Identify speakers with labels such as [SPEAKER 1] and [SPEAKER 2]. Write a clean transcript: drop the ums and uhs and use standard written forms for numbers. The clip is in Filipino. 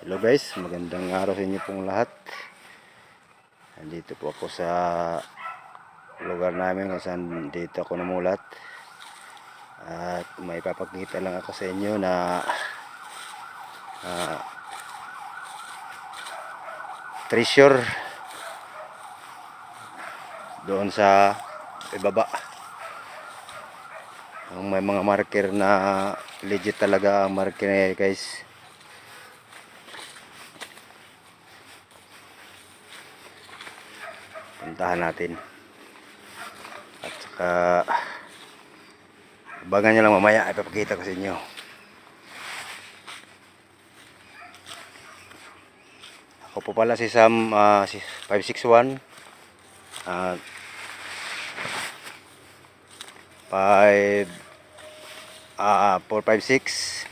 [SPEAKER 1] Hello guys, magandang araw sa inyo pong lahat. Nandito po ako sa lugar namin kung saan dito ako namulat. At may papakita lang ako sa inyo na treasure doon sa ibaba. May mga marker na legit talaga ang marker na guys. Puntahan natin. At saka abangan nyo lang mamaya, ipapakita ko sa inyo. Ako po pala si Sam 561 at 456